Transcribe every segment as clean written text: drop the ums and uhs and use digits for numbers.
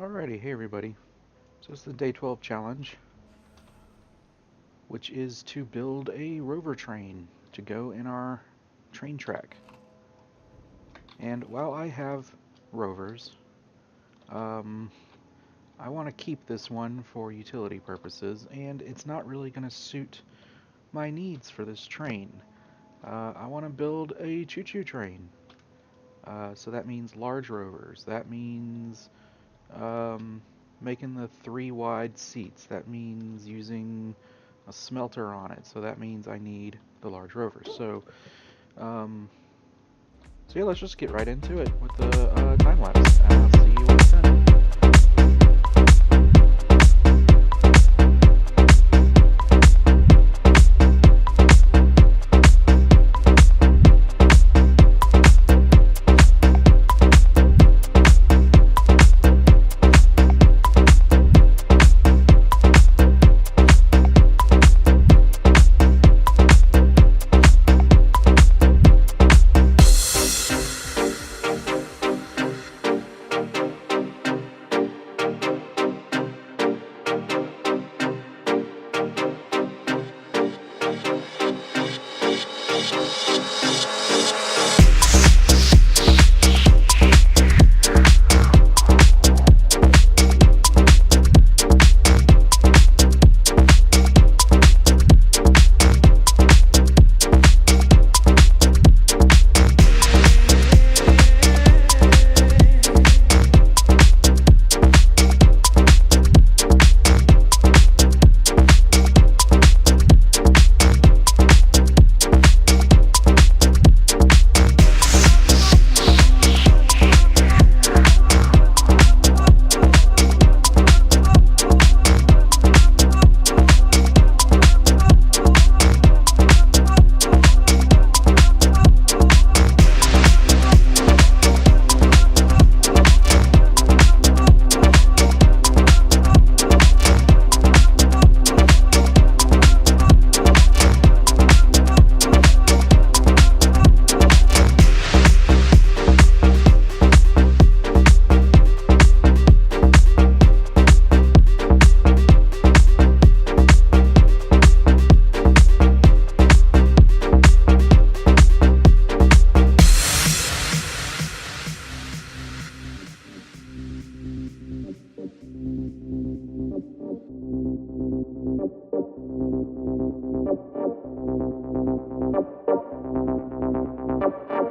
Alrighty, hey everybody. So it's the day 12 challenge, which is to build a rover train to go in our train track. And while I have rovers, I want to keep this one for utility purposes, and it's not really going to suit my needs for this train. I want to build a Choo-Choo train. So that means large rovers. That means making the 3 wide seats. That means using a smelter on it. So that means I need the large rovers. So yeah, let's just get right into it with the time lapse, and I'll see you when it's done.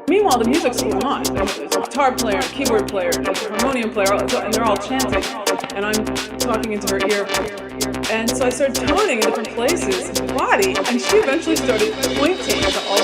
Meanwhile, the music's going on. There's a guitar player, keyboard player, a harmonium player, and they're all chanting. And I'm talking into her ear. And so I started toning in different places, the body, and she eventually started pointing to all.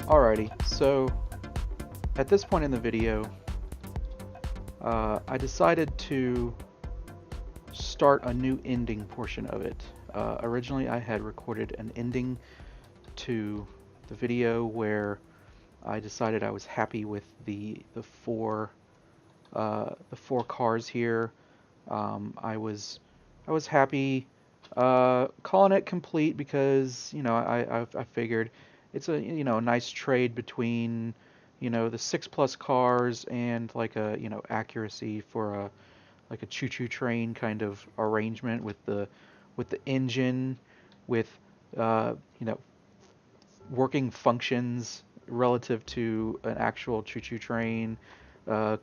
Alrighty, so at this point in the video, I decided to start a new ending portion of it. Originally I had recorded an ending to the video where I decided I was happy with the four cars here. I was happy calling it complete because, you know, I figured it's a, you know, nice trade between, you know, the 6+ cars and like a, you know, accuracy for a like a choo-choo train kind of arrangement with the engine, with you know, working functions relative to an actual choo-choo train,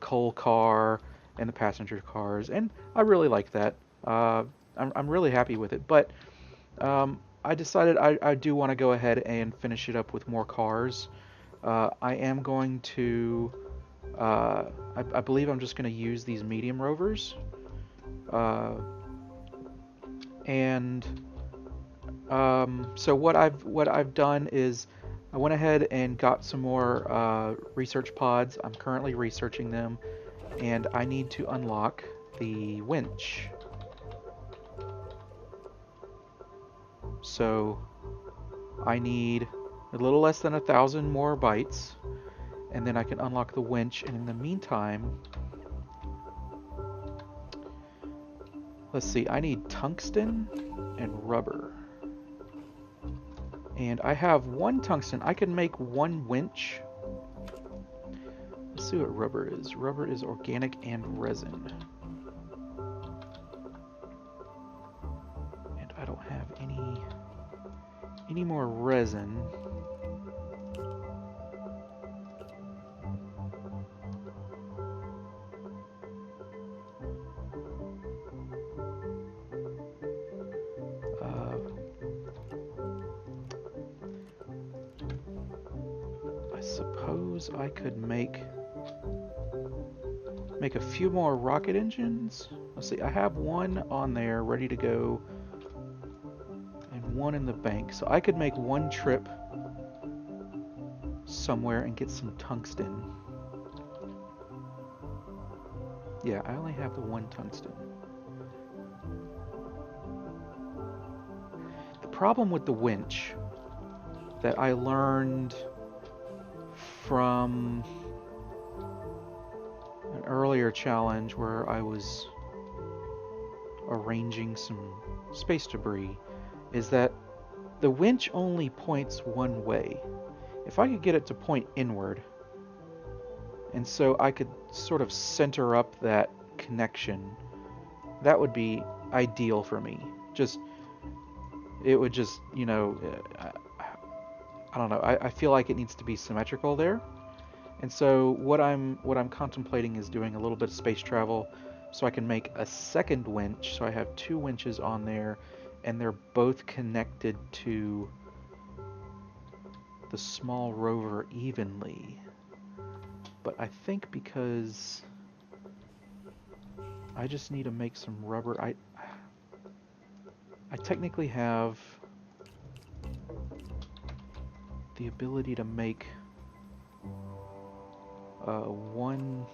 coal car, and the passenger cars, and I really like that. I'm really happy with it, but I decided I do want to go ahead and finish it up with more cars. I am going to, I believe I'm just going to use these medium rovers, and so what I've done is I went ahead and got some more research pods. I'm currently researching them, and I need to unlock the winch. So I need a little less than 1,000 more bytes, and then I can unlock the winch. And in the meantime, let's see, I need tungsten and rubber. And I have 1 tungsten. I can make 1 winch. Let's see what rubber is. Rubber is organic and resin. And I don't have any more resin. I suppose I could make a few more rocket engines. Let's see, I have 1 on there ready to go and 1 in the bank, so I could make 1 trip somewhere and get some tungsten. Yeah, I only have the 1 tungsten. The problem with the winch that I learned from an earlier challenge where I was arranging some space debris is that the winch only points one way. If I could get it to point inward, and so I could sort of center up that connection, that would be ideal for me. It would just, you know, I don't know, I feel like it needs to be symmetrical there. And so what I'm contemplating is doing a little bit of space travel so I can make a second winch. So I have 2 winches on there, and they're both connected to the small rover evenly. But I think because I just need to make some rubber, I technically have the ability to make one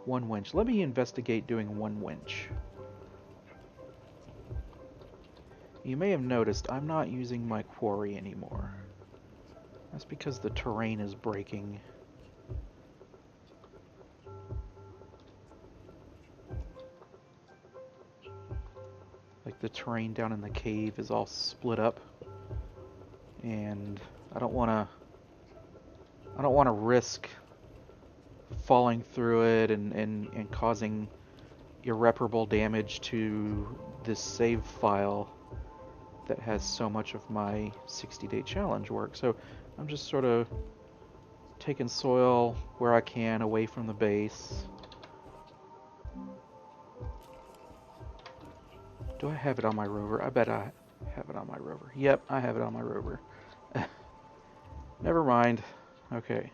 winch. Let me investigate doing 1 winch. You may have noticed I'm not using my quarry anymore. That's because the terrain is breaking. Like the terrain down in the cave is all split up, and I don't want to risk falling through it and causing irreparable damage to this save file that has so much of my 60-day challenge work. So I'm just sort of taking soil where I can away from the base. Do I have it on my rover? I bet I have it on my rover. Yep, I have it on my rover. Never mind. Okay.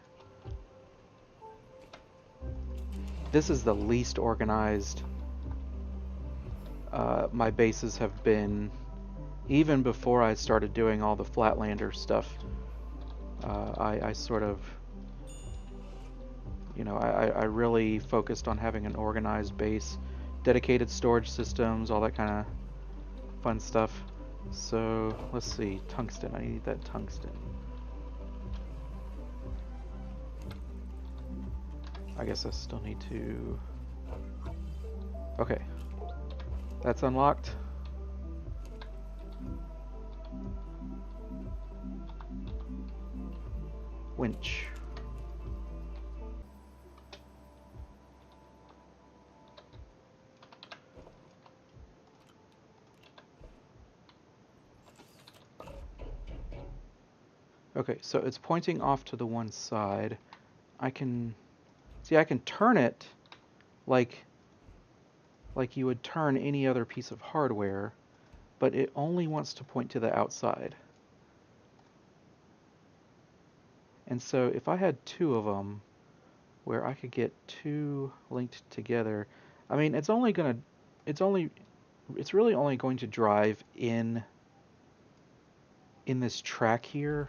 This is the least organized my bases have been, even before I started doing all the Flatlander stuff. I sort of, you know, I really focused on having an organized base, dedicated storage systems, all that kind of fun stuff. So let's see, tungsten. I need that tungsten. I guess I still need to... Okay. That's unlocked. Winch. Okay, so it's pointing off to the one side. I can... See, I can turn it like you would turn any other piece of hardware, but it only wants to point to the outside. And so if I had two of them where I could get two linked together, I mean, it's really only going to drive in this track here,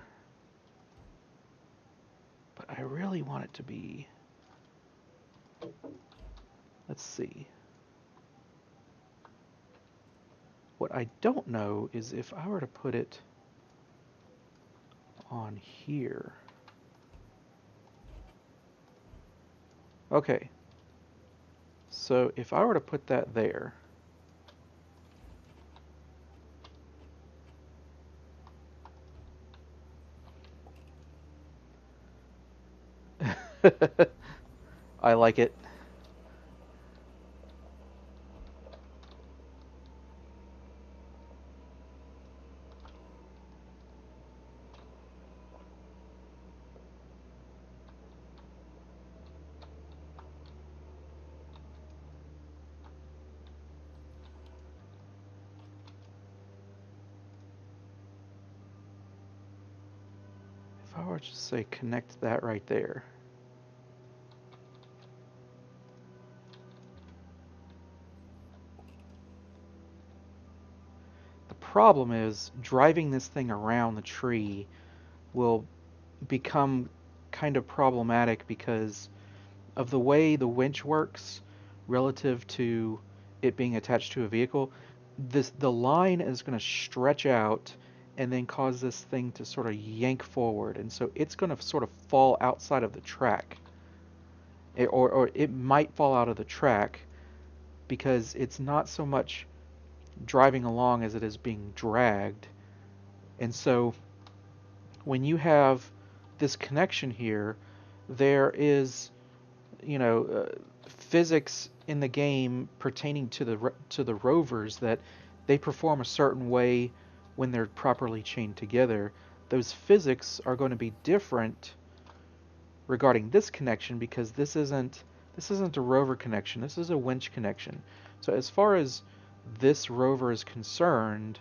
but I really want it to be, let's see. What I don't know is if I were to put it on here. Okay, so if I were to put that there, I like it. If I were to say connect that right there. The problem is driving this thing around the tree will become kind of problematic because of the way the winch works relative to it being attached to a vehicle. The line is going to stretch out and then cause this thing to sort of yank forward, and so it's going to sort of fall outside of the track, or it might fall out of the track because it's not so much driving along as it is being dragged. And so when you have this connection here, there is, you know, physics in the game pertaining to the rovers that they perform a certain way when they're properly chained together. Those physics are going to be different regarding this connection because this isn't a rover connection. This is a winch connection. So as far as this rover is concerned,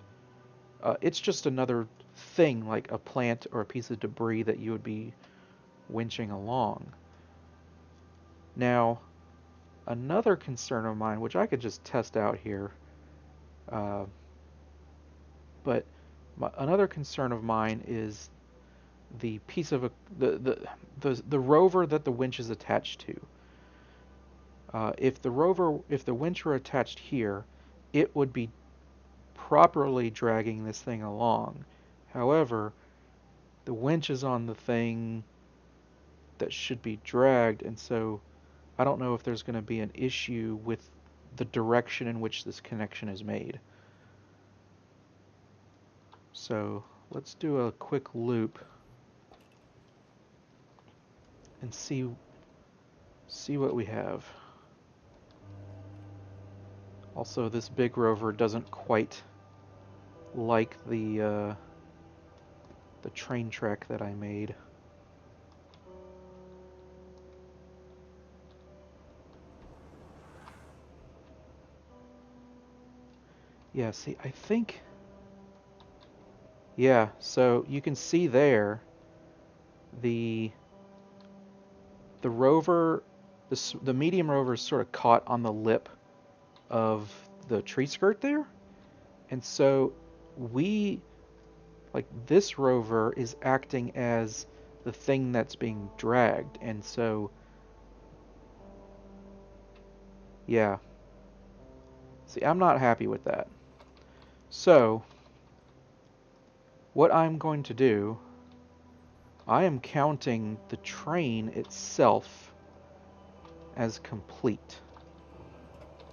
it's just another thing like a plant or a piece of debris that you would be winching along. Now, another concern of mine, which I could just test out here, but another concern of mine is the piece of the rover that the winch is attached to. If the winch were attached here, it would be properly dragging this thing along. However, the winch is on the thing that should be dragged, and so I don't know if there's going to be an issue with the direction in which this connection is made. So let's do a quick loop and see what we have. Also, this big rover doesn't quite like the train track that I made. Yeah, see, I think... Yeah, so you can see there the rover, the medium rover is sort of caught on the lip of the tree skirt there. And so this rover is acting as the thing that's being dragged. And so, yeah. See, I'm not happy with that. So, what I'm going to do, I am counting the train itself as complete.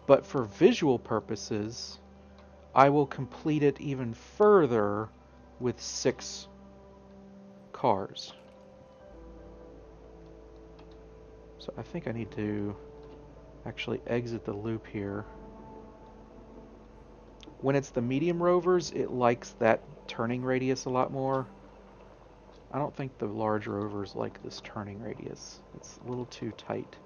But for visual purposes, I will complete it even further with 6 cars. So I think I need to actually exit the loop here. When it's the medium rovers, it likes that turning radius a lot more. I don't think the large rovers like this turning radius. It's a little too tight.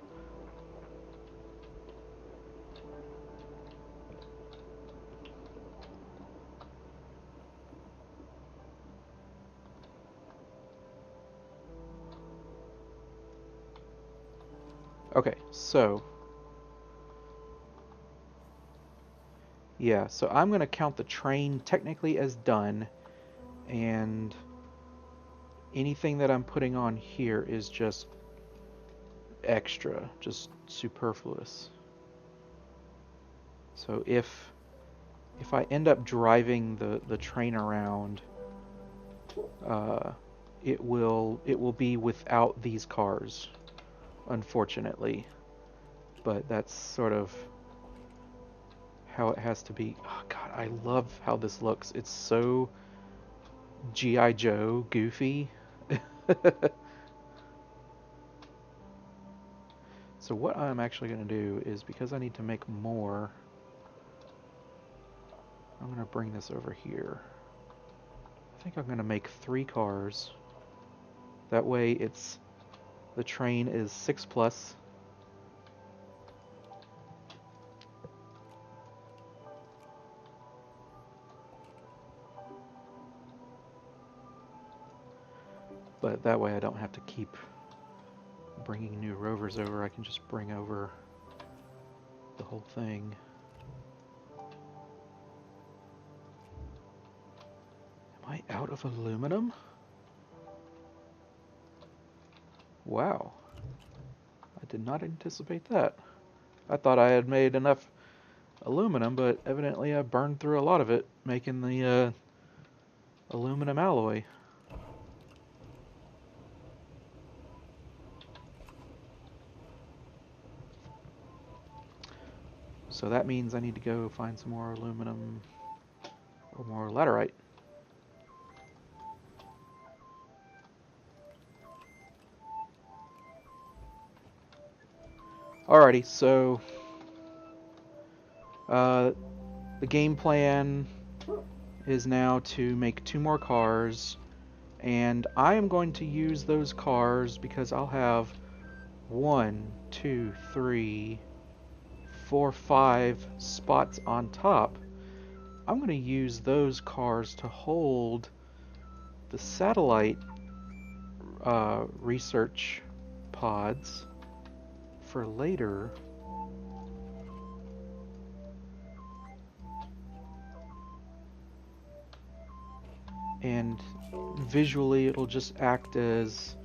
Okay, so yeah, so I'm going to count the train technically as done, and anything that I'm putting on here is just extra, just superfluous. So if I end up driving the train around, it will be without these cars, unfortunately. But that's sort of how it has to be. Oh God, I love how this looks. It's so G.I. Joe goofy. So what I'm actually going to do is, because I need to make more, I'm going to bring this over here. I think I'm going to make 3 cars. That way the train is 6+. But that way I don't have to keep bringing new rovers over. I can just bring over the whole thing. Am I out of aluminum? Wow. I did not anticipate that. I thought I had made enough aluminum, but evidently I burned through a lot of it, making the aluminum alloy. So that means I need to go find some more aluminum or more laterite. Alrighty, so the game plan is now to make 2 more cars, and I am going to use those cars because I'll have 1, 2, 3, 4, 5 spots on top. I'm going to use those cars to hold the satellite research pods for later. And visually it'll just act as,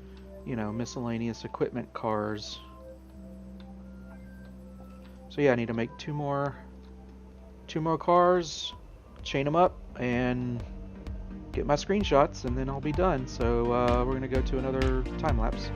you know, miscellaneous equipment cars. So yeah, I need to make 2 more cars, chain them up, and get my screenshots, and then I'll be done. So we're gonna go to another time lapse.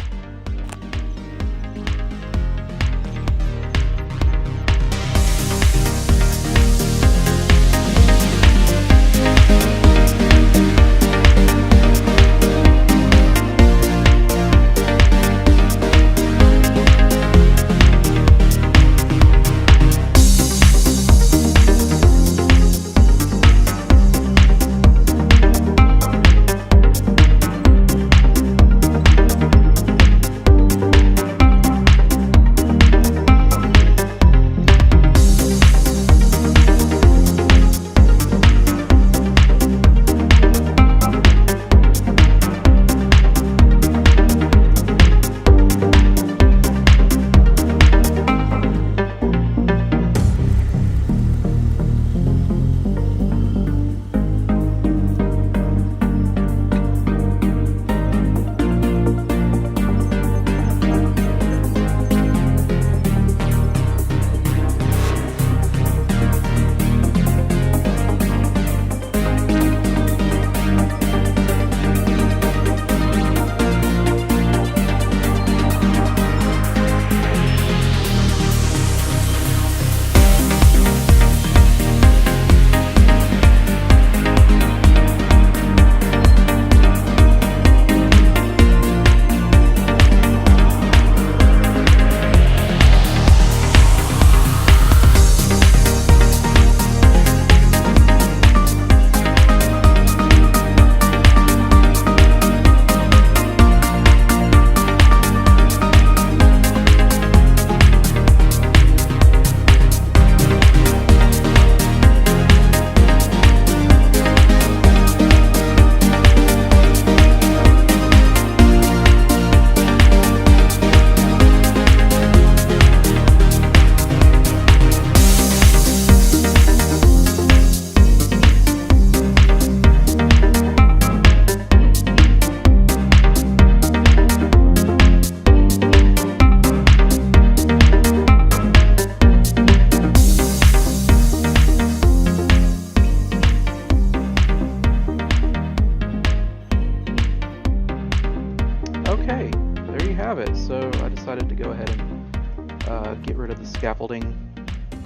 scaffolding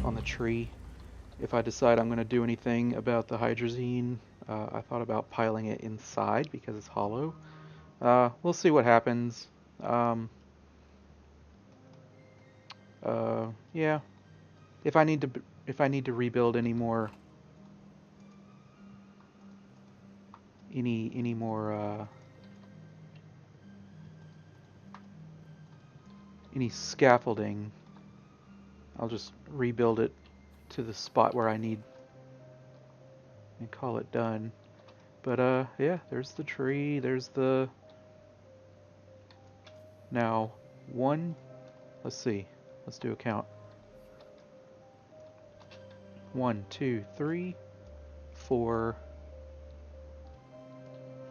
on the tree. If I decide I'm going to do anything about the hydrazine, I thought about piling it inside because it's hollow. We'll see what happens. Yeah. If I need to rebuild any more any scaffolding, I'll just rebuild it to the spot where I need and call it done. But yeah, there's the tree, there's the... Now, let's see, let's do a count. 1, 2, 3, 4,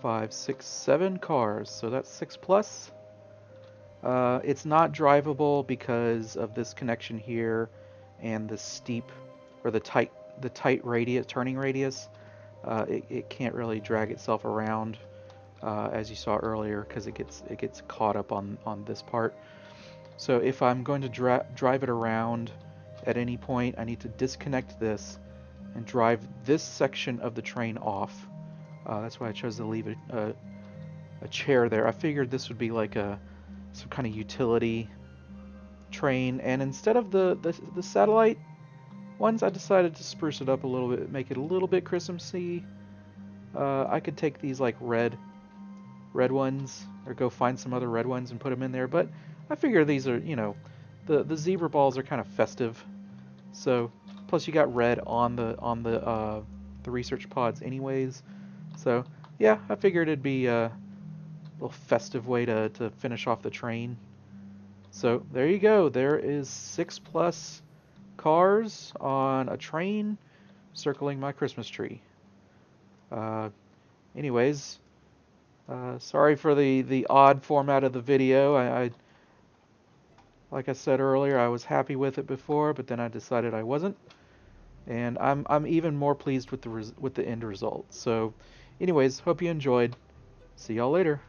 5, 6, 7 cars, so that's 6 plus. It's not drivable because of this connection here and the steep or the tight radius, turning radius. It can't really drag itself around as you saw earlier because it gets caught up on this part. So if I'm going to drive it around at any point, I need to disconnect this and drive this section of the train off. That's why I chose to leave a chair there. I figured this would be like some kind of utility train, and instead of the satellite ones, I decided to spruce it up a little bit, make it a little bit Christmassy. I could take these like red ones, or go find some other red ones and put them in there, but I figure these are, you know, the zebra balls are kind of festive. So plus you got red on the research pods anyways. So yeah, I figured it'd be a little festive way to finish off the train. So there you go. There is 6 plus cars on a train circling my Christmas tree. Anyways, sorry for the odd format of the video. I like I said earlier, I was happy with it before, but then I decided I wasn't, and I'm even more pleased with the end result. So, anyways, hope you enjoyed. See y'all later.